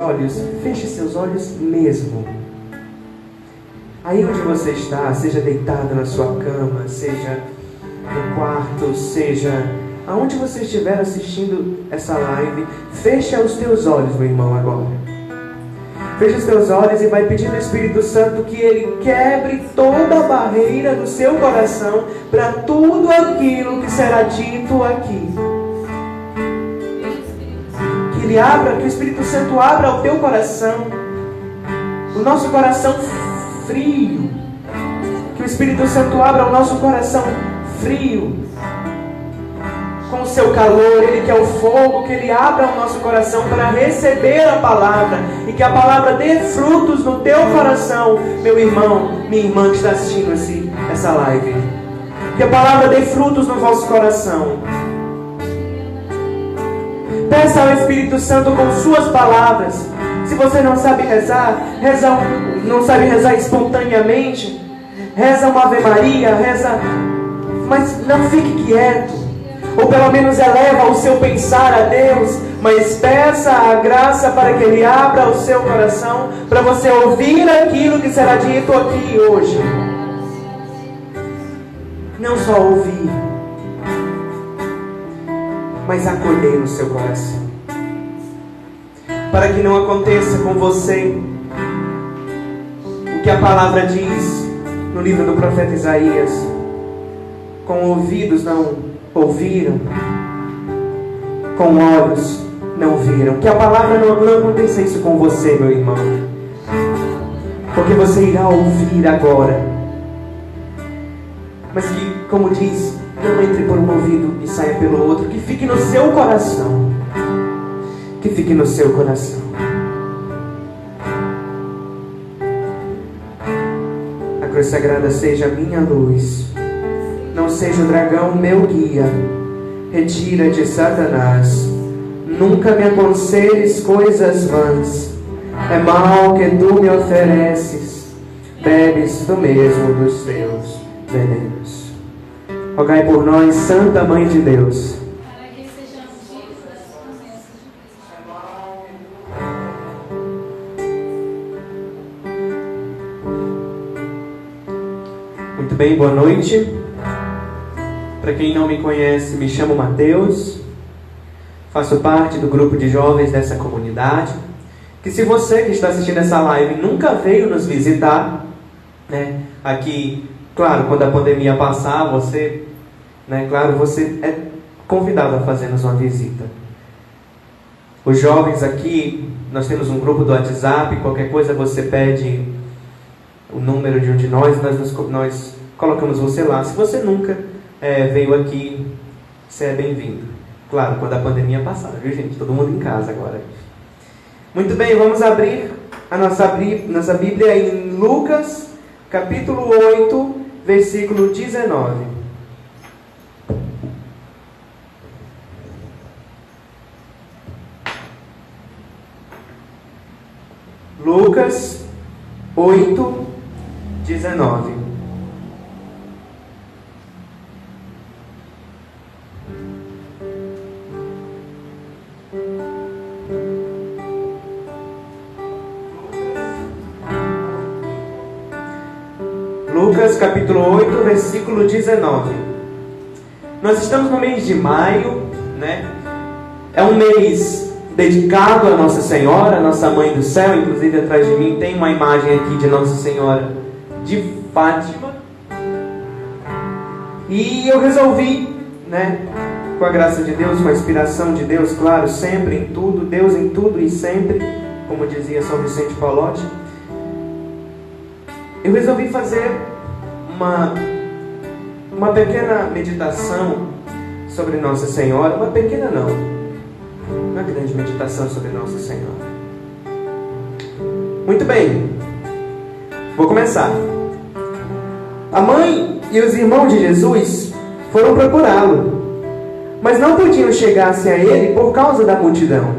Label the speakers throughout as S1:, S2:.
S1: olhos, feche seus olhos mesmo. Aí onde você está, seja deitado na sua cama, seja no quarto, seja aonde você estiver assistindo essa live, fecha os teus olhos, meu irmão, agora. Fecha os teus olhos e vai pedir ao Espírito Santo que Ele quebre toda a barreira do seu coração para tudo aquilo que será dito aqui. Que Ele abra, que o Espírito Santo abra o teu coração, o nosso coração frio. Que o Espírito Santo abra o nosso coração frio, com o seu calor. Ele que é o fogo, que Ele abra o nosso coração para receber a palavra, e que a palavra dê frutos no teu coração, meu irmão, minha irmã que está assistindo essa live. Que a palavra dê frutos no vosso coração. Peça ao Espírito Santo com suas palavras. Se você não sabe rezar, não sabe rezar espontaneamente, reza uma Ave Maria, reza, mas não fique quieto. Ou pelo menos eleva o seu pensar a Deus, mas peça a graça para que Ele abra o seu coração, para você ouvir aquilo que será dito aqui hoje. Não só ouvir, mas acolher no seu coração. Para que não aconteça com você o que a palavra diz no livro do profeta Isaías: com ouvidos não ouviram, com olhos não viram. Que a palavra não aconteça isso com você, meu irmão, porque você irá ouvir agora, mas que, como diz, não entre por um ouvido e saia pelo outro. Que fique no seu coração, que fique no seu coração. A cruz sagrada seja a minha luz, não seja o dragão meu guia. Retira de Satanás, nunca me aconselhes coisas vãs. É mal que tu me ofereces, bebes tu mesmo dos teus venenos. Rogai por nós, Santa Mãe de Deus,
S2: para que sejamos dignos das promessas de Cristo.
S1: Muito bem, boa noite. Para quem não me conhece, me chamo Mateus, faço parte do grupo de jovens dessa comunidade. Que se você que está assistindo essa live nunca veio nos visitar, né, aqui, claro, quando a pandemia passar, você é convidado a fazer-nos uma visita. Os jovens aqui, nós temos um grupo do WhatsApp, qualquer coisa você pede o número de um de nós colocamos você lá. Se você nunca veio aqui, você é bem-vindo. Claro, quando a pandemia passar, viu, gente? Todo mundo em casa agora. Muito bem, vamos abrir a nossa Bíblia em Lucas, capítulo 8, versículo 19. Lucas 8, 19. Lucas capítulo 8, versículo 19. Nós estamos no mês de maio, né? É um mês dedicado a Nossa Senhora, Nossa Mãe do Céu. Inclusive atrás de mim tem uma imagem aqui de Nossa Senhora de Fátima. E eu resolvi, né, com a graça de Deus, com a inspiração de Deus, claro, sempre em tudo, Deus em tudo e sempre, como dizia São Vicente Paulotti, eu resolvi fazer uma pequena meditação sobre Nossa Senhora. Uma pequena não, uma grande meditação sobre Nossa Senhora. Muito bem, vou começar. A mãe e os irmãos de Jesus foram procurá-lo, mas não podiam chegar-se a ele por causa da multidão.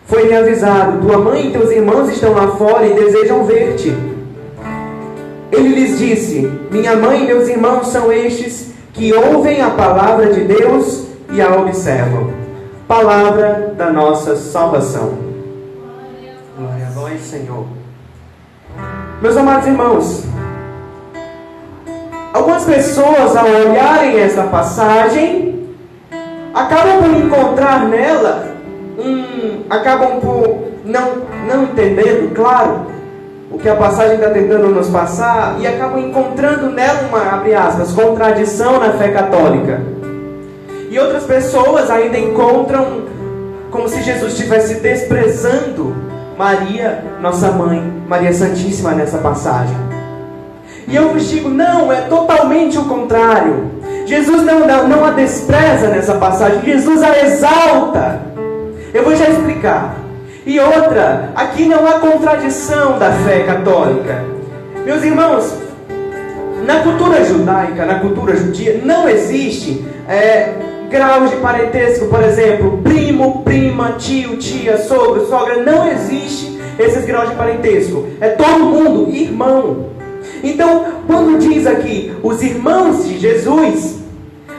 S1: Foi-lhe avisado: tua mãe e teus irmãos estão lá fora e desejam ver-te. Ele lhes disse: minha mãe e meus irmãos são estes que ouvem a palavra de Deus e a observam. Palavra da nossa salvação.
S2: Glória
S1: nós, Senhor. Meus amados irmãos, algumas pessoas, ao olharem essa passagem, acabam por encontrar nela acabam por não entendendo, claro, o que a passagem está tentando nos passar, e acabam encontrando nela uma, abre aspas, contradição na fé católica. E outras pessoas ainda encontram como se Jesus estivesse desprezando Maria, nossa mãe, Maria Santíssima, nessa passagem. E eu vos digo, não, é totalmente o contrário. Jesus não a despreza nessa passagem, Jesus a exalta. Eu vou já explicar. E outra, aqui não há contradição da fé católica. Meus irmãos, na cultura judaica, na cultura judia, não existe graus de parentesco, por exemplo, primo, prima, tio, tia, sogro, sogra. Não existe esses graus de parentesco. É todo mundo irmão. Então, quando diz aqui os irmãos de Jesus,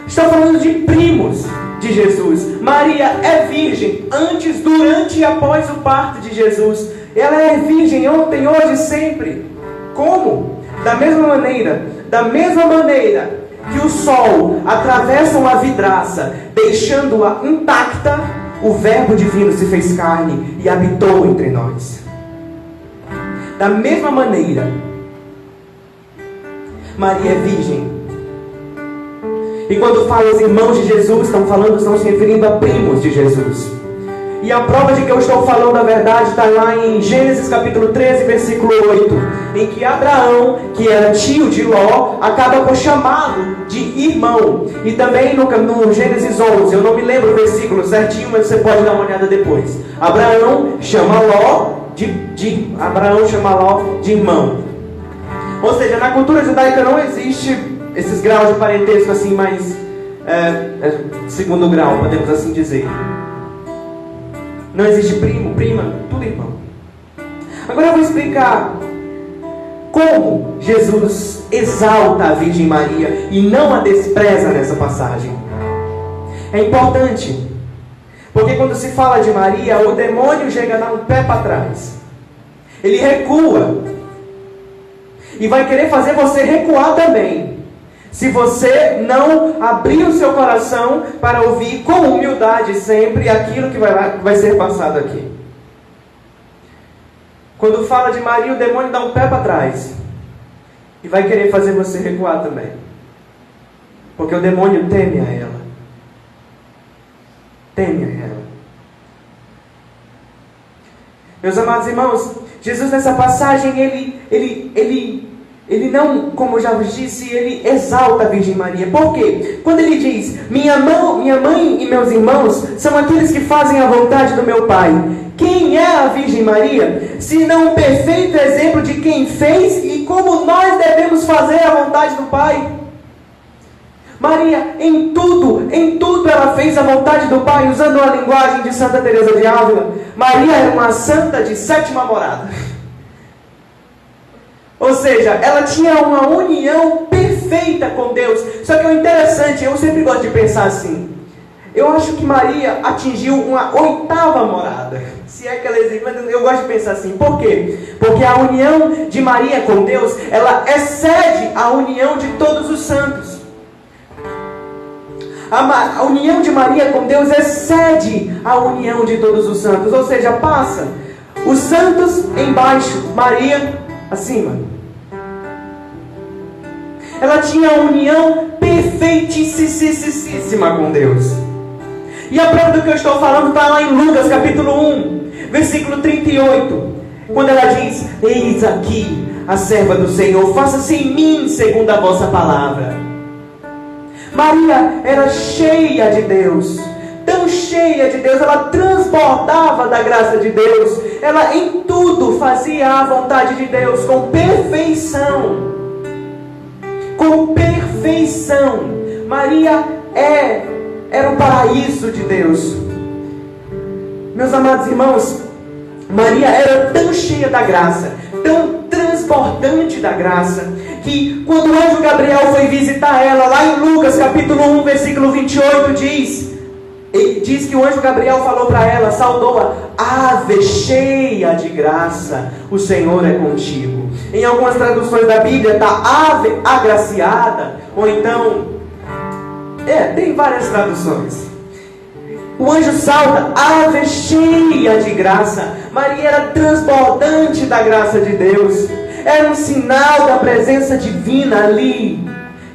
S1: está falando de primos de Jesus. Maria é virgem antes, durante e após o parto de Jesus. Ela é virgem ontem, hoje, sempre. Como? Da mesma maneira que o sol atravessa uma vidraça, deixando-a intacta, o Verbo divino se fez carne e habitou entre nós. Da mesma maneira, Maria é virgem. E quando fala os irmãos de Jesus, estão se referindo a primos de Jesus. E a prova de que eu estou falando a verdade está lá em Gênesis capítulo 13, versículo 8, em que Abraão, que era tio de Ló, acaba por chamá-lo de irmão. E também no Gênesis 11, eu não me lembro o versículo certinho, mas você pode dar uma olhada depois. Abraão chama Ló de irmão. Ou seja, na cultura judaica não existe esses graus de parentesco assim mais segundo grau, podemos assim dizer. Não existe primo, prima, tudo irmão. Agora eu vou explicar como Jesus exalta a Virgem Maria e não a despreza nessa passagem. É importante, porque quando se fala de Maria, o demônio chega a dar um pé para trás. Ele recua e vai querer fazer você recuar também, se você não abrir o seu coração para ouvir com humildade sempre aquilo que vai ser passado aqui. Quando fala de Maria, o demônio dá um pé para trás e vai querer fazer você recuar também, porque o demônio teme a ela. Teme a ela. Meus amados irmãos, Jesus nessa passagem, ele não, como eu já vos disse, ele exalta a Virgem Maria. Por quê? Quando ele diz, minha mãe e meus irmãos são aqueles que fazem a vontade do meu Pai. Quem é a Virgem Maria? Senão um perfeito exemplo de quem fez e como nós devemos fazer a vontade do Pai. Maria, em tudo ela fez a vontade do Pai, usando a linguagem de Santa Teresa de Ávila. Maria era uma santa de sétima morada. Ou seja, ela tinha uma união perfeita com Deus. Só que o interessante, eu sempre gosto de pensar assim, eu acho que Maria atingiu uma oitava morada. Se é que ela existe, mas eu gosto de pensar assim. Por quê? Porque a união de Maria com Deus, ela excede a união de todos os santos. A união de Maria com Deus excede a união de todos os santos. Ou seja, passa os santos embaixo, Maria acima. Ela tinha a união perfeitíssima com Deus. E a prova do que eu estou falando está lá em Lucas capítulo 1, versículo 38. Quando ela diz, eis aqui a serva do Senhor, faça-se em mim segundo a vossa palavra. Maria era cheia de Deus, tão cheia de Deus, ela transbordava da graça de Deus. Ela em tudo fazia a vontade de Deus com perfeição. Com perfeição. Maria era o paraíso de Deus. Meus amados irmãos, Maria era tão cheia da graça, tão transbordante da graça, que quando o anjo Gabriel foi visitar ela, lá em Lucas capítulo 1, versículo 28, diz Ele diz que o anjo Gabriel falou para ela, saudou-a: ave cheia de graça, o Senhor é contigo. Em algumas traduções da Bíblia está ave agraciada, ou então, tem várias traduções. O anjo salta: ave cheia de graça. Maria era transbordante da graça de Deus, era um sinal da presença divina ali.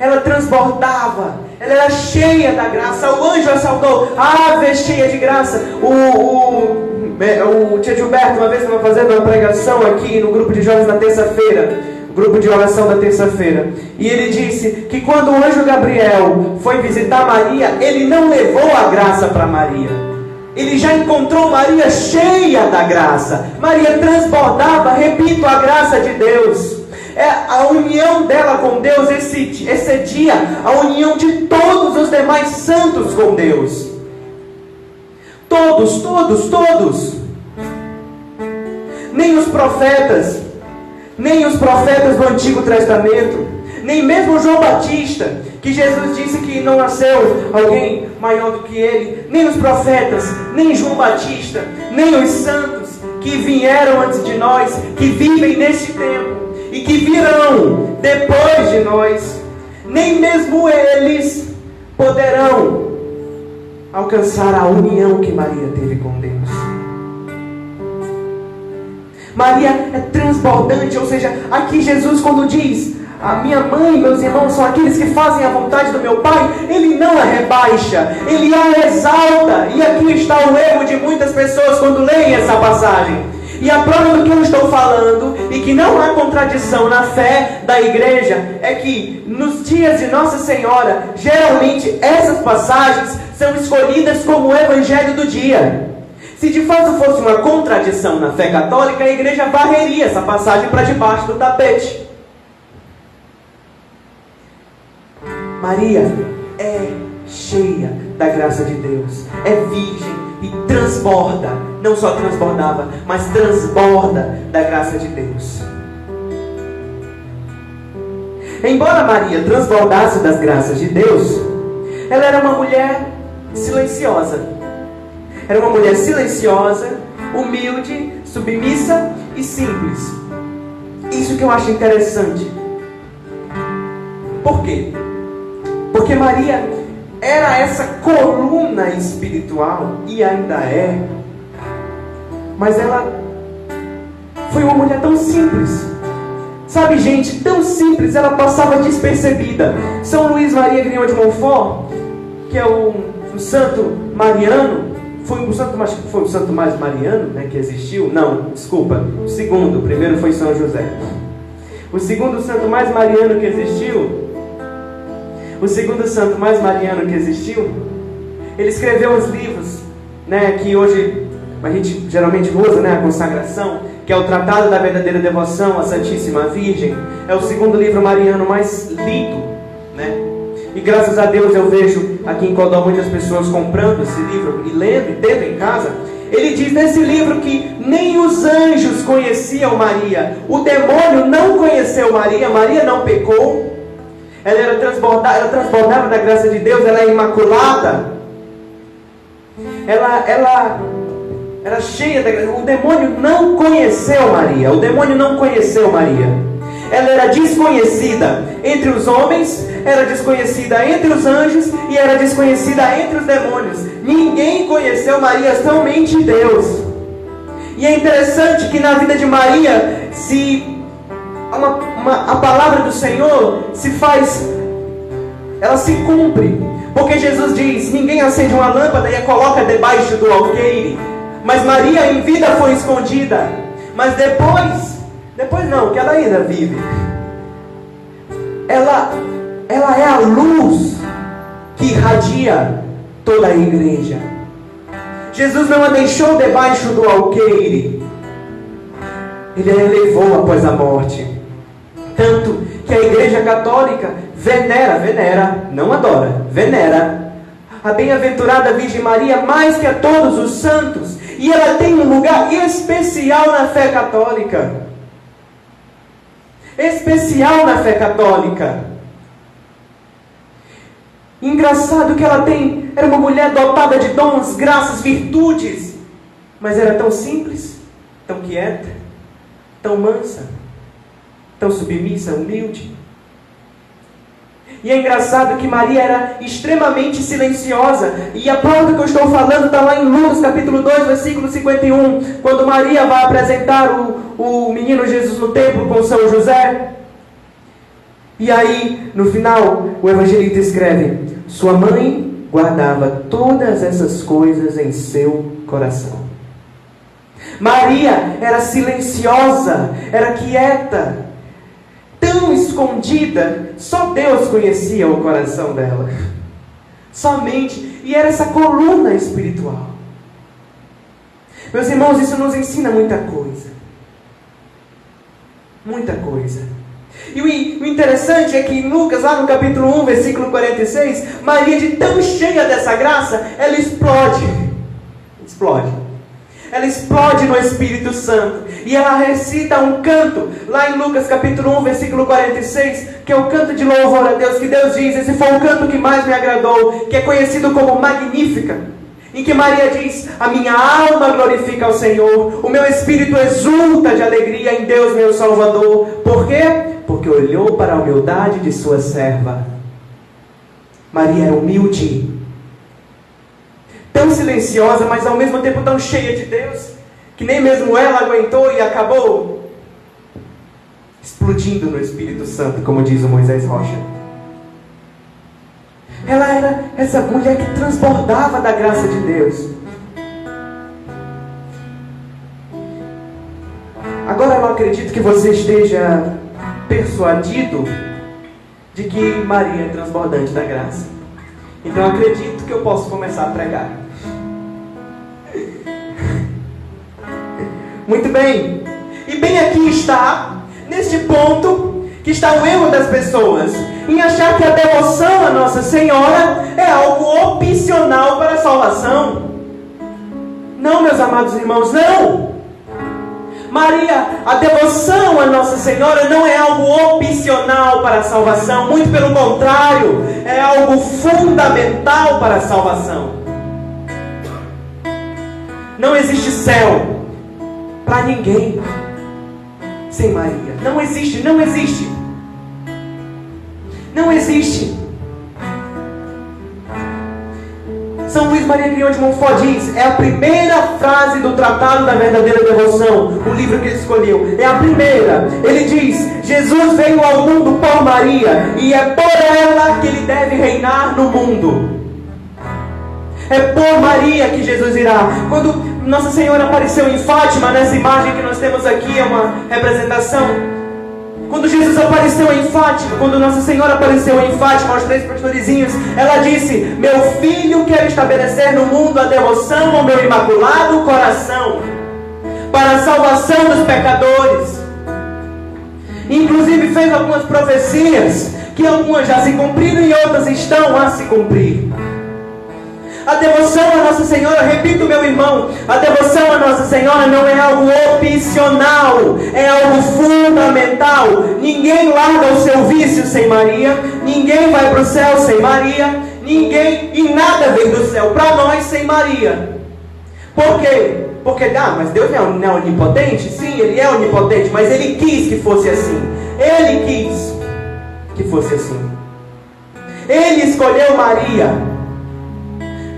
S1: Ela transbordava, ela era cheia da graça. O anjo a saudou: ave cheia de graça. O Tia Gilberto uma vez estava fazendo uma pregação aqui no grupo de jovens na terça-feira, grupo de oração da terça-feira, e ele disse que quando o anjo Gabriel foi visitar Maria, ele não levou a graça para Maria, ele já encontrou Maria cheia da graça. Maria transbordava, repito, a graça de Deus. A união dela com Deus excedia a união de todos os demais santos com Deus. Todos. Nem os profetas do Antigo Testamento, nem mesmo João Batista, que Jesus disse que não nasceu alguém maior do que ele, nem os profetas, nem João Batista, nem os santos que vieram antes de nós, que vivem neste tempo e que virão depois de nós, nem mesmo eles poderão alcançar a união que Maria teve com Deus. Maria é transbordante, ou seja, aqui Jesus quando diz: a minha mãe e meus irmãos são aqueles que fazem a vontade do meu Pai, Ele não a rebaixa, Ele a exalta. E aqui está o erro de muitas pessoas quando leem essa passagem. E a prova do que eu estou falando, e que não há contradição na fé da igreja, é que nos dias de Nossa Senhora, geralmente essas passagens são escolhidas como o evangelho do dia. Se de fato fosse uma contradição na fé católica, a igreja varreria essa passagem para debaixo do tapete. Maria é cheia da graça de Deus, é virgem e transborda, não só transbordava, mas transborda da graça de Deus. Embora Maria transbordasse das graças de Deus, ela era uma mulher silenciosa. Era uma mulher silenciosa, humilde, submissa e simples. Isso que eu acho interessante. Por quê? Porque Maria era essa coluna espiritual, e ainda é, mas ela foi uma mulher tão simples. Sabe, gente, tão simples, ela passava despercebida. São Luís Maria Grignion de Montfort, que é o santo mariano, foi o santo mais mariano, né, que existiu. Não, desculpa, o segundo. O primeiro foi São José. O segundo santo mais mariano que existiu, ele escreveu os livros, né, que hoje a gente geralmente usa, né, a consagração, que é o Tratado da Verdadeira Devoção à Santíssima Virgem. É o segundo livro mariano mais lido, né? E graças a Deus eu vejo aqui em Codó muitas pessoas comprando esse livro e lendo e tendo em casa. Ele diz nesse livro que nem os anjos conheciam Maria, o demônio não conheceu Maria, Maria não pecou, ela transbordava da graça de Deus, ela é imaculada, ela era cheia da graça. O demônio não conheceu Maria, ela era desconhecida entre os homens, era desconhecida entre os anjos e era desconhecida entre os demônios. Ninguém conheceu Maria, somente Deus. E é interessante que na vida de Maria, a palavra do Senhor ela se cumpre. Porque Jesus diz: ninguém acende uma lâmpada e a coloca debaixo do alqueire. Mas Maria em vida foi escondida. Mas depois não, que ela ainda vive. Ela é a luz que irradia toda a igreja. Jesus não a deixou debaixo do alqueire, Ele a elevou após a morte. Tanto que a igreja católica venera, não adora, venera a bem-aventurada Virgem Maria mais que a todos os santos. E ela tem um lugar especial na fé católica. Engraçado que ela era uma mulher dotada de dons, graças, virtudes, mas era tão simples, tão quieta, tão mansa, tão submissa, humilde. E é engraçado que Maria era extremamente silenciosa. E a prova que eu estou falando está lá em Lucas capítulo 2, versículo 51. Quando Maria vai apresentar o menino Jesus no templo com São José. E aí, no final, o evangelista escreve: sua mãe guardava todas essas coisas em seu coração. Maria era silenciosa, era quieta, tão escondida, só Deus conhecia o coração dela. Somente. E era essa coluna espiritual. Meus irmãos, isso nos ensina muita coisa. Muita coisa. E o interessante é que em Lucas, lá no capítulo 1, versículo 46, Maria, de tão cheia dessa graça, ela explode. Ela explode no Espírito Santo. E ela recita um canto, lá em Lucas capítulo 1, versículo 46, que é o canto de louvor a Deus, que Deus diz: esse foi o canto que mais me agradou, que é conhecido como Magnífica, em que Maria diz: a minha alma glorifica ao Senhor, o meu espírito exulta de alegria em Deus meu Salvador. Por quê? Porque olhou para a humildade de sua serva. Maria era humilde, tão silenciosa, mas ao mesmo tempo tão cheia de Deus, que nem mesmo ela aguentou e acabou explodindo no Espírito Santo, como diz o Moisés Rocha. Ela era essa mulher que transbordava da graça de Deus. Agora eu acredito que você esteja persuadido de que Maria é transbordante da graça. Então eu acredito que eu posso começar a pregar. Muito bem. E bem aqui está, neste ponto, que está o erro das pessoas, em achar que a devoção a Nossa Senhora é algo opcional para a salvação. Não, meus amados irmãos, não. Maria, a devoção a Nossa Senhora não é algo opcional para a salvação. Muito pelo contrário, é algo fundamental para a salvação. Não existe céu para ninguém sem Maria. Não existe, não existe. Não existe. São Luís Maria Grião de Montfort diz: é a primeira frase do Tratado da Verdadeira Devoção, o livro que ele escolheu. É a primeira. Ele diz: Jesus veio ao mundo por Maria, e é por ela que ele deve reinar no mundo. É por Maria que Jesus irá. Quando Nossa Senhora apareceu em Fátima, nessa imagem que nós temos aqui, é uma representação. Quando Jesus apareceu em Fátima, quando Nossa Senhora apareceu em Fátima aos 3 pastorzinhos, ela disse: meu filho quer estabelecer no mundo a devoção ao meu imaculado coração, para a salvação dos pecadores. Inclusive fez algumas profecias, que algumas já se cumpriram e outras estão a se cumprir. A devoção a Nossa Senhora, repito, meu irmão, a devoção a Nossa Senhora não é algo opcional, é algo fundamental. Ninguém larga o seu vício sem Maria, ninguém vai para o céu sem Maria, ninguém e nada vem do céu para nós sem Maria. Por quê? Porque, mas Deus não é onipotente? Sim, Ele é onipotente, mas Ele quis que fosse assim. Ele quis que fosse assim. Ele escolheu Maria.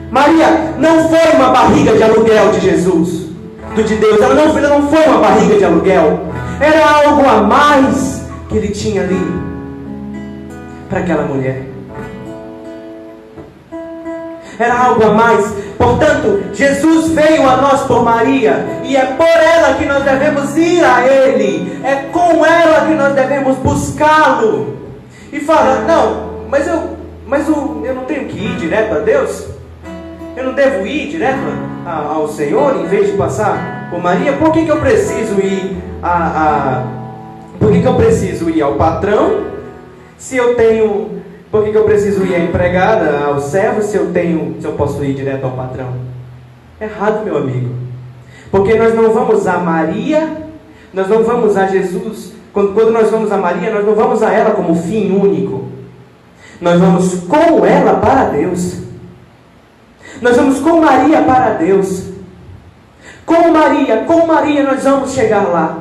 S1: Maria não foi uma barriga de aluguel de Jesus, de Deus. Ela não foi uma barriga de aluguel. Era algo a mais que Ele tinha ali para aquela mulher. Era algo a mais. Portanto, Jesus veio a nós por Maria, e é por ela que nós devemos ir a Ele. É com ela que nós devemos buscá-lo. E fala: não, mas eu não tenho que ir direto a Deus? Eu não devo ir direto ao Senhor em vez de passar por Maria? Por que eu preciso ir Por que eu preciso ir ao patrão se eu tenho? Por que eu preciso ir à empregada, ao servo, se eu posso ir direto ao patrão? Errado, meu amigo. Porque nós não vamos a Maria, nós não vamos a Jesus. Quando nós vamos a Maria, nós não vamos a ela como fim único. Nós vamos com ela para Deus. Nós vamos com Maria para Deus. Com Maria nós vamos chegar lá.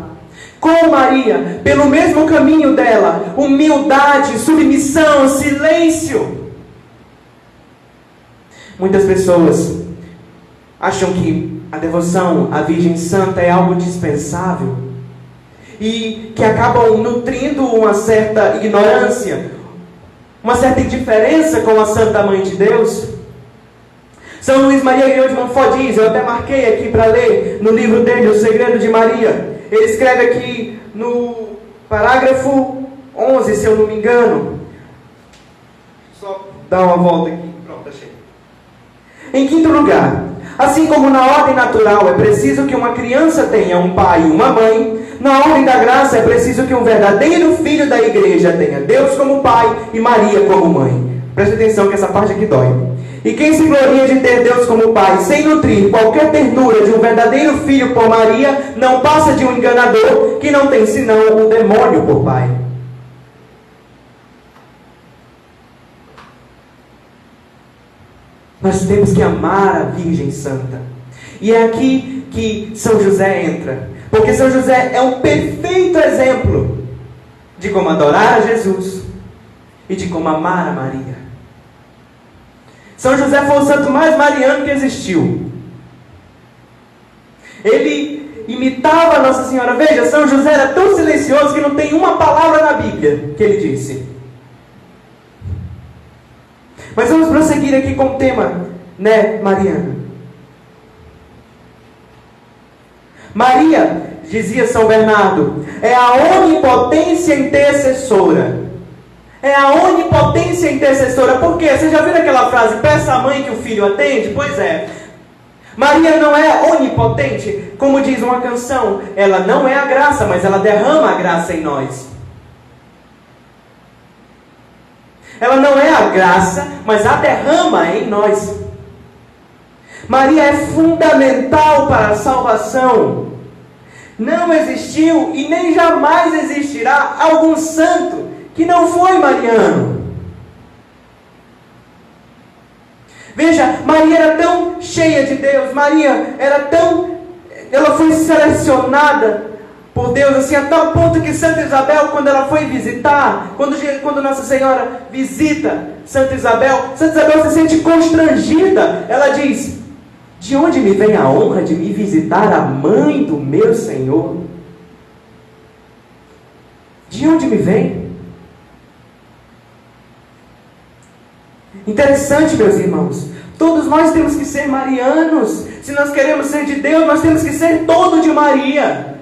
S1: Com Maria, pelo mesmo caminho dela, humildade, submissão, silêncio. Muitas pessoas acham que a devoção à Virgem Santa é algo dispensável e que acabam nutrindo uma certa ignorância, uma certa indiferença com a Santa Mãe de Deus. São Luís Maria Griot de Montfort diz, eu até marquei aqui para ler no livro dele, O Segredo de Maria. Ele escreve aqui no parágrafo 11, se eu não me engano. Só dar uma volta aqui. Pronto, achei. Em quinto lugar, assim como na ordem natural é preciso que uma criança tenha um pai e uma mãe, na ordem da graça é preciso que um verdadeiro filho da igreja tenha Deus como pai e Maria como mãe. Preste atenção que essa parte aqui dói. E quem se gloria de ter Deus como pai, sem nutrir qualquer ternura de um verdadeiro filho por Maria, não passa de um enganador que não tem senão o demônio por pai. Nós temos que amar a Virgem Santa. E é aqui que São José entra. Porque São José é um perfeito exemplo de como adorar a Jesus e de como amar a Maria. São José foi o santo mais mariano que existiu. Ele imitava a Nossa Senhora. Veja, São José era tão silencioso que não tem uma palavra na Bíblia que ele disse. Mas vamos prosseguir aqui com o tema, né, mariano. Maria, dizia São Bernardo, é a onipotência intercessora. É a onipotência intercessora. Por quê? Você já viu aquela frase, peça à mãe que o filho atende? Pois é. Maria não é onipotente, como diz uma canção. Ela não é a graça, mas ela derrama a graça em nós. Ela não é a graça, mas a derrama em nós. Maria é fundamental para a salvação. Não existiu e nem jamais existirá algum santo que não foi mariano. Veja, Maria era tão cheia de Deus, ela foi selecionada por Deus, assim, a tal ponto que Santa Isabel, quando ela foi visitar, quando Nossa Senhora visita Santa Isabel se sente constrangida. Ela diz, de onde me vem a honra de me visitar a mãe do meu Senhor? De onde me vem? Interessante, meus irmãos. Todos nós temos que ser marianos. Se nós queremos ser de Deus, nós temos que ser todo de Maria.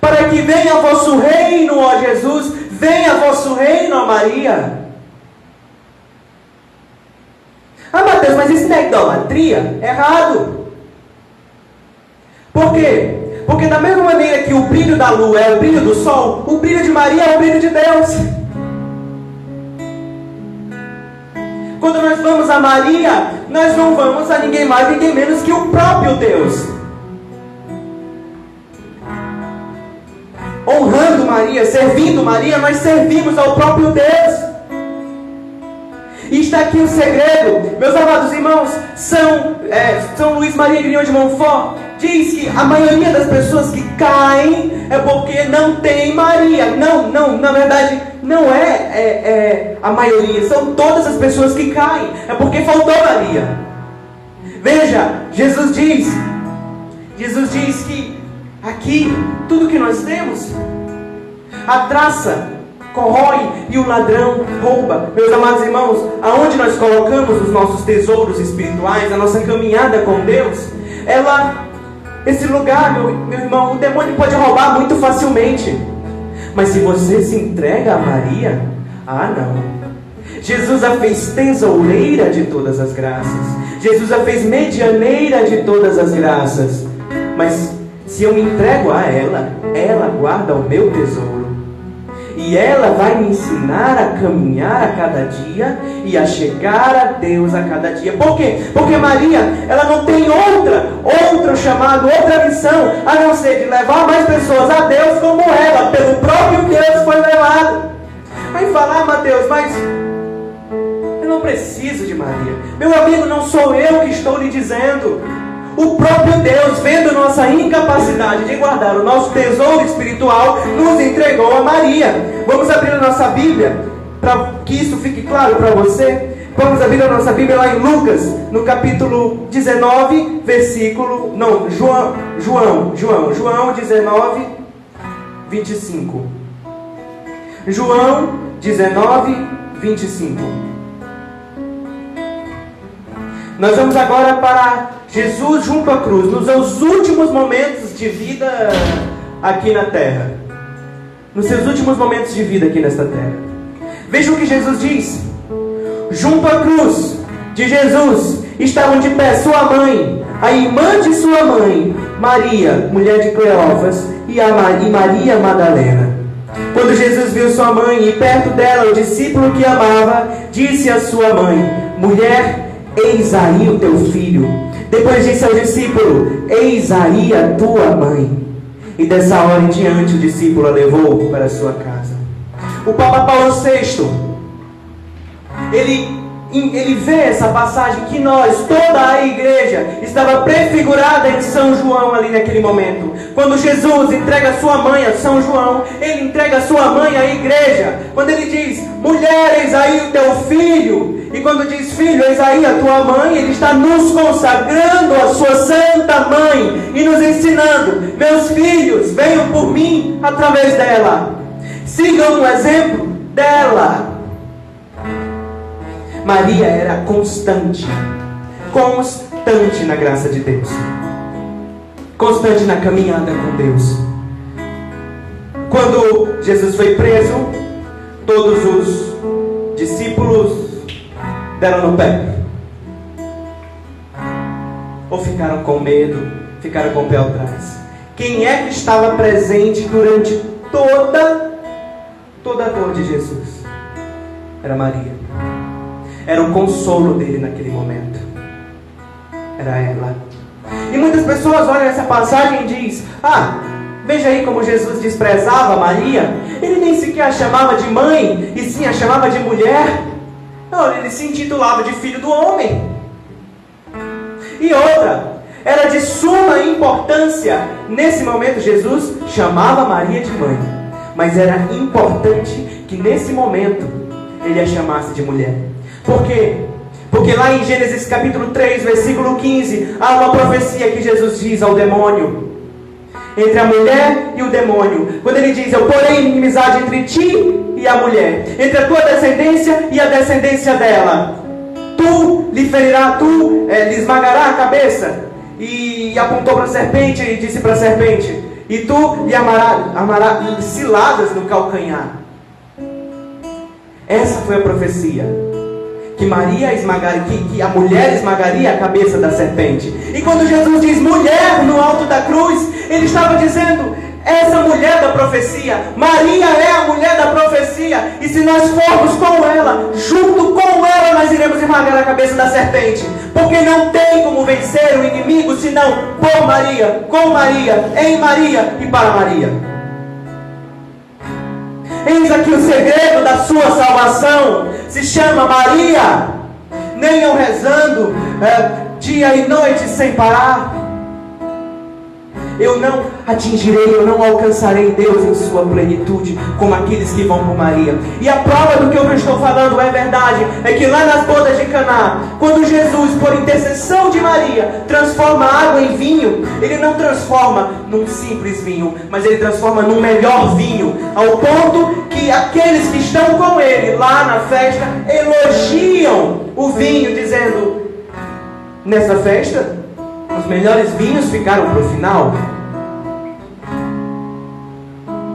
S1: Para que venha vosso reino, ó Jesus, venha vosso reino, ó Maria. Ah, Mateus, mas isso não é idolatria? Errado. Por quê? Porque da mesma maneira que o brilho da lua é o brilho do sol, o brilho de Maria é o brilho de Deus. Quando nós vamos a Maria, nós não vamos a ninguém mais, ninguém menos que o próprio Deus. Honrando Maria, servindo Maria, nós servimos ao próprio Deus. E está aqui o segredo, meus amados irmãos. São Luís Maria Griot de Montfort diz que a maioria das pessoas que caem é porque não tem Maria. Não, na verdade, não é a maioria, são todas as pessoas que caem, é porque faltou Maria. Veja, Jesus diz que aqui, tudo que nós temos, a traça corrói e o ladrão rouba. Meus amados irmãos, aonde nós colocamos os nossos tesouros espirituais, a nossa caminhada com Deus, esse lugar, meu irmão, o demônio pode roubar muito facilmente. Mas se você se entrega a Maria, não. Jesus a fez tesoureira de todas as graças. Jesus a fez medianeira de todas as graças. Mas se eu me entrego a ela guarda o meu tesouro. E ela vai me ensinar a caminhar a cada dia e a chegar a Deus a cada dia. Por quê? Porque Maria, ela não tem outro chamado, outra missão, a não ser de levar mais pessoas a Deus como ela, pelo próprio Deus foi levado. Aí fala, Mateus, mas preciso de Maria. Meu amigo, não sou eu que estou lhe dizendo. O próprio Deus, vendo nossa incapacidade de guardar o nosso tesouro espiritual, nos entregou a Maria. Vamos abrir a nossa Bíblia, para que isso fique claro para você. Vamos abrir a nossa Bíblia lá em Lucas, no capítulo 19, versículo... Não, João 19, 25. João 19, 25. Nós vamos agora para Jesus junto à cruz, nos seus últimos momentos de vida aqui na terra. Nos seus últimos momentos de vida aqui nesta terra. Veja o que Jesus diz. Junto à cruz de Jesus estavam de pé sua mãe, a irmã de sua mãe, Maria, mulher de Cleófas, e Maria Madalena. Quando Jesus viu sua mãe e perto dela o discípulo que amava, disse à sua mãe: mulher, eis aí o teu filho. Depois disse ao discípulo: eis aí a tua mãe. E dessa hora em diante o discípulo a levou para a sua casa. O Papa Paulo VI, ele vê essa passagem que nós, toda a igreja, estava prefigurada em São João ali naquele momento. Quando Jesus entrega sua mãe a São João, ele entrega sua mãe à igreja. Quando ele diz: mulher, eis aí o teu filho. E quando diz: filho, eis aí a tua mãe, ele está nos consagrando a sua santa mãe e nos ensinando: meus filhos, venham por mim através dela. Sigam o exemplo dela. Maria era constante na graça de Deus, constante na caminhada com Deus. Quando Jesus foi preso, todos os discípulos deram no pé, ou ficaram com medo, ficaram com o pé atrás. Quem é que estava presente durante toda a dor de Jesus? Era Maria. Era o consolo dele naquele momento. Era ela. E muitas pessoas olham essa passagem e dizem: veja aí como Jesus desprezava Maria. Ele nem sequer a chamava de mãe, e sim a chamava de mulher. Não, ele se intitulava de filho do homem. E outra, era de suma importância. Nesse momento Jesus chamava Maria de mãe, mas era importante que nesse momento ele a chamasse de mulher. Por quê? Porque lá em Gênesis capítulo 3, versículo 15, há uma profecia que Jesus diz ao demônio, entre a mulher e o demônio, quando ele diz: eu porei inimizade entre ti e a mulher, entre a tua descendência e a descendência dela. Tu lhe ferirá, lhe esmagará a cabeça. E apontou para a serpente e disse para a serpente: e tu lhe amará ciladas no calcanhar. Essa foi a profecia. Que Maria esmagaria, que a mulher esmagaria a cabeça da serpente. E quando Jesus diz mulher no alto da cruz, ele estava dizendo: essa mulher da profecia, Maria é a mulher da profecia. E se nós formos com ela, junto com ela, nós iremos esmagar a cabeça da serpente. Porque não tem como vencer o inimigo senão por Maria, com Maria, em Maria e para Maria. Eis aqui o segredo da sua salvação. Se chama Maria. Venham rezando dia e noite sem parar. Eu não atingirei, eu não alcançarei Deus em sua plenitude como aqueles que vão por Maria. E a prova do que eu estou falando é verdade. É que lá nas bodas de Caná, quando Jesus, por intercessão de Maria, transforma água em vinho, ele não transforma num simples vinho, mas ele transforma num melhor vinho, ao ponto que aqueles que estão com ele lá na festa elogiam o vinho, dizendo: nessa festa os melhores vinhos ficaram para o final.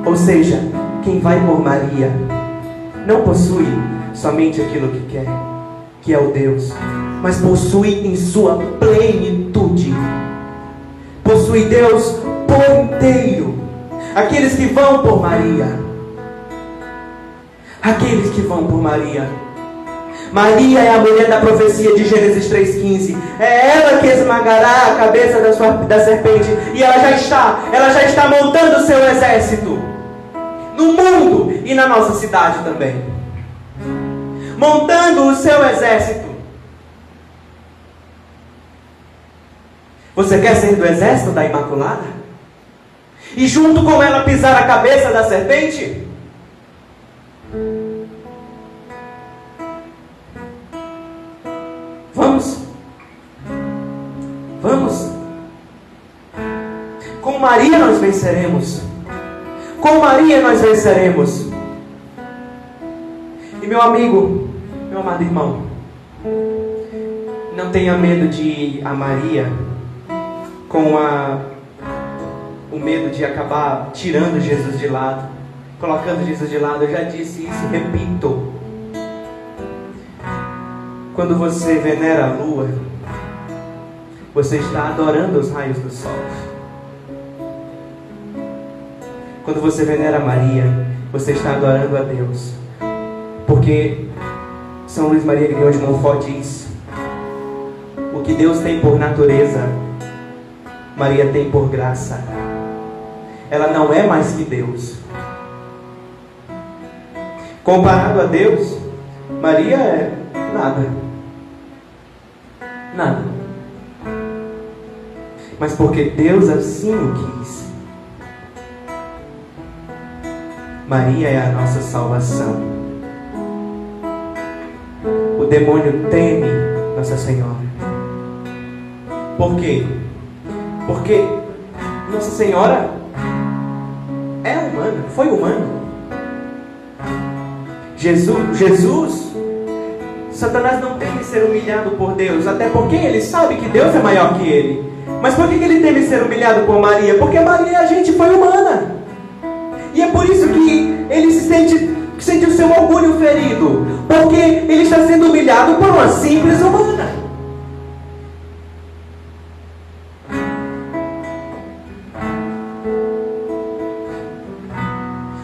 S1: Ou seja, quem vai por Maria não possui somente aquilo que quer, que é o Deus, mas possui em sua plenitude. Possui Deus por inteiro. Aqueles que vão por Maria. Aqueles que vão por Maria. Maria é a mulher da profecia de Gênesis 3,15. É ela que esmagará a cabeça da serpente. E ela já está montando o seu exército no mundo e na nossa cidade também. Montando o seu exército. Você quer ser do exército da Imaculada? E junto com ela pisar a cabeça da serpente? Vamos. Vamos. Com Maria nós venceremos. Com Maria nós venceremos. E meu amigo, meu amado irmão, não tenha medo de ir a Maria com o medo de acabar tirando Jesus de lado, colocando Jesus de lado. Eu já disse isso e repito. Quando você venera a lua, você está adorando os raios do sol. Quando você venera Maria, você está adorando a Deus. Porque São Luís Maria Grignão de Montfort diz: o que Deus tem por natureza, Maria tem por graça. Ela não é mais que Deus. Comparado a Deus, Maria é nada. Nada. Mas porque Deus assim o quis, Maria é a nossa salvação. O demônio teme Nossa Senhora. Por quê? Porque Nossa Senhora é humana, foi humana. Jesus, Satanás não teme ser humilhado por Deus, até porque ele sabe que Deus é maior que ele. Mas por que ele teme ser humilhado por Maria? Porque Maria, a gente foi humana. E é por isso que ele sente o seu orgulho ferido, porque ele está sendo humilhado por uma simples humana.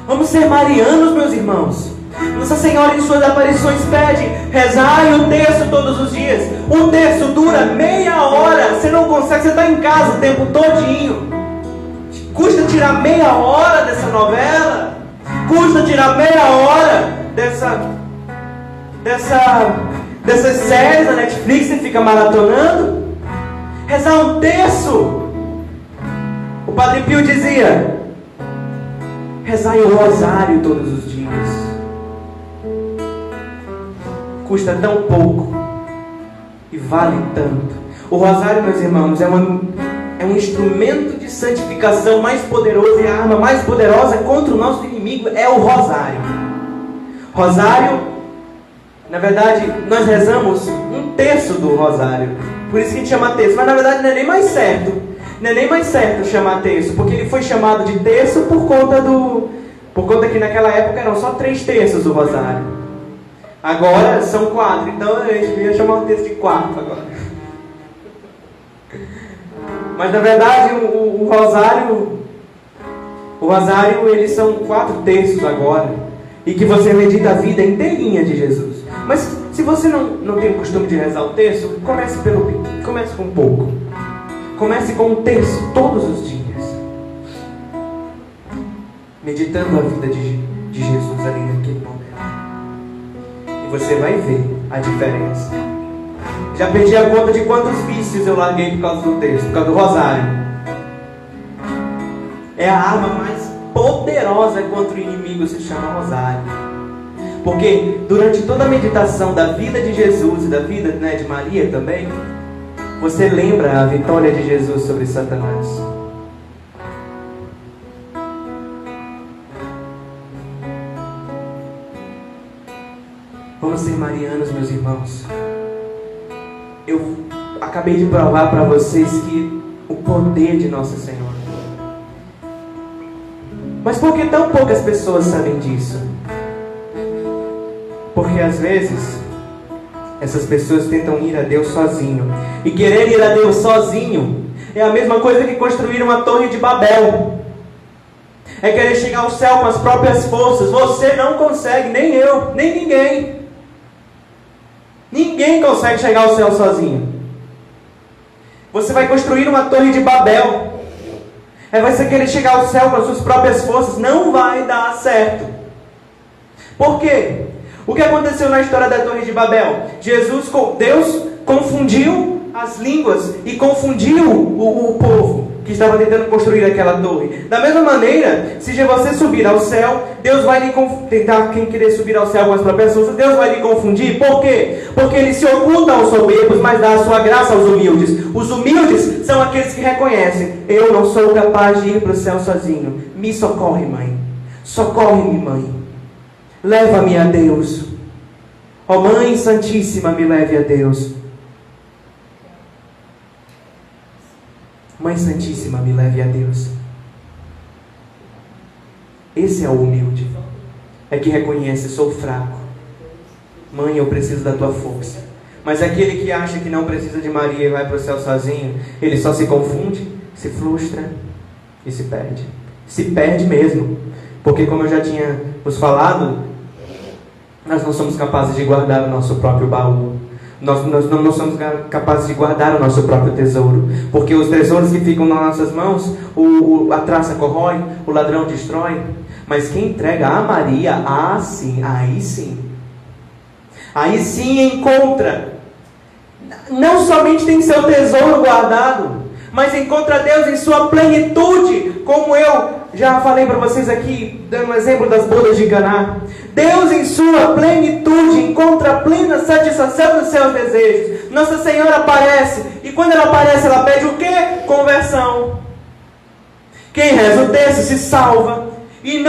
S1: Vamos ser marianos, meus irmãos. Nossa Senhora em suas aparições pede: rezai o terço todos os dias. O terço dura meia hora. Você não consegue, você está em casa o tempo todinho. Custa tirar meia hora dessa novela? Custa tirar meia hora dessas séries da Netflix que você fica maratonando? Rezar um terço. O Padre Pio dizia: rezai o rosário todos os dias. Custa tão pouco e vale tanto. O rosário, meus irmãos, é um instrumento de santificação mais poderoso, e a arma mais poderosa contra o nosso inimigo é o rosário. Rosário, na verdade, nós rezamos um terço do rosário. Por isso que a gente chama terço. Mas na verdade não é nem mais certo. Não é nem mais certo chamar terço, porque ele foi chamado de terço por conta que naquela época eram só 3 terços do rosário. Agora são 4, então a gente ia chamar um terço de 4 agora. Mas na verdade o rosário eles são 4 terços agora, e que você medita a vida inteirinha de Jesus. Mas se você não tem o costume de rezar o terço, comece com pouco. Comece com um terço todos os dias, meditando a vida de Jesus ali naquele momento. E você vai ver a diferença. Já perdi a conta de quantos vícios eu larguei por causa do terço, por causa do rosário. É a arma mais poderosa contra o inimigo, se chama rosário. Porque durante toda a meditação da vida de Jesus e da vida, de Maria também, você lembra a vitória de Jesus sobre Satanás. Vamos ser marianos, meus irmãos. Eu acabei de provar para vocês que o poder de Nossa Senhora. Mas por que tão poucas pessoas sabem disso? Porque às vezes essas pessoas tentam ir a Deus sozinho. E querer ir a Deus sozinho é a mesma coisa que construir uma torre de Babel. É querer chegar ao céu com as próprias forças. Você não consegue, nem eu, nem ninguém. Ninguém consegue chegar ao céu sozinho. Você vai construir uma torre de Babel. É você querer chegar ao céu com as suas próprias forças. Não vai dar certo. Por quê? O que aconteceu na história da torre de Babel? Deus confundiu as línguas e confundiu o povo que estava tentando construir aquela torre. Da mesma maneira, se você subir ao céu, Deus vai lhe tentar, quem querer subir ao céu com as próprias forças, Deus vai lhe confundir. Por quê? Porque Ele se oculta aos soberbos, mas dá a sua graça aos humildes. Os humildes são aqueles que reconhecem: eu não sou capaz de ir para o céu sozinho. Me socorre, mãe. Socorre-me, mãe. Leva-me a Deus. Ó Mãe Santíssima, me leve a Deus. Mãe Santíssima, me leve a Deus. Esse é o humilde. É que reconhece: sou fraco. Mãe, eu preciso da tua força. Mas aquele que acha que não precisa de Maria e vai para o céu sozinho, ele só se confunde, se frustra e se perde. Se perde mesmo. Porque, como eu já tinha vos falado, nós não somos capazes de guardar o nosso próprio baú. Nós não somos capazes de guardar o nosso próprio tesouro. Porque os tesouros que ficam nas nossas mãos, a traça corrói, o ladrão destrói. Mas quem entrega a Maria, aí sim encontra. Não somente tem seu tesouro guardado, mas encontra Deus em sua plenitude, como eu já falei para vocês aqui, dando um exemplo das bodas de Caná. Deus em sua plenitude encontra plena satisfação nos seus desejos. Nossa Senhora aparece, e quando ela aparece, ela pede o quê? Conversão. Quem reza o texto se salva. E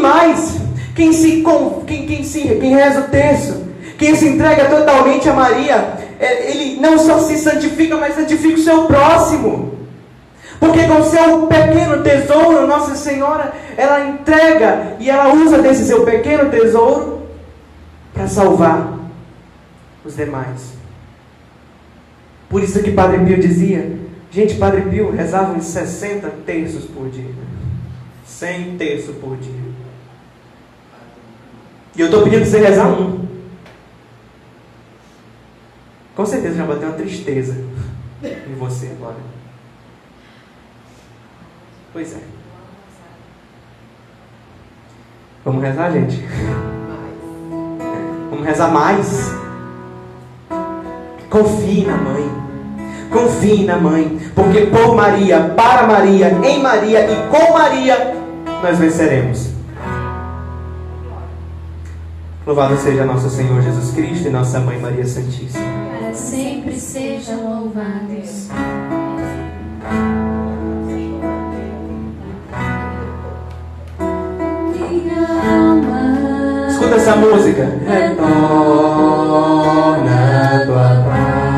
S1: mais, quem reza o texto, quem se entrega totalmente a Maria, ele não só se santifica, mas santifica o seu próximo. Porque com seu pequeno tesouro, Nossa Senhora, ela entrega e ela usa desse seu pequeno tesouro para salvar os demais. Por isso que Padre Pio dizia, gente, Padre Pio rezava uns 60 terços por dia. 100 terços por dia. E eu estou pedindo para você rezar um. Com certeza já bateu uma tristeza em você agora. Pois é. Vamos rezar, gente? Vamos rezar mais. Confie na mãe. Confie na mãe. Porque por Maria, para Maria, em Maria e com Maria, nós venceremos. Louvado seja nosso Senhor Jesus Cristo e nossa Mãe Maria Santíssima.
S2: Para sempre sejam louvados.
S1: Escuta essa música. Retorna tua paz,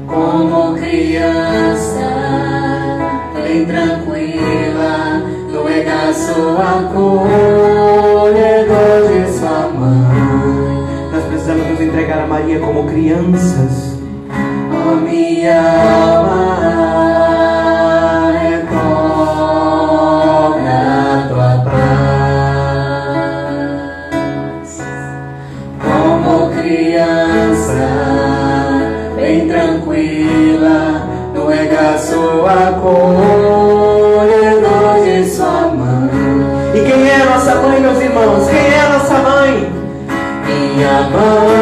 S3: como criança, bem tranquila, no regaço acolhedor de sua mãe.
S1: Nós precisamos nos entregar a Maria como crianças.
S3: Oh, minha alma, bem tranquila, no regaço acolhedor de sua mãe.
S1: E quem é a nossa mãe, meus irmãos? Quem é a nossa mãe?
S3: Minha mãe.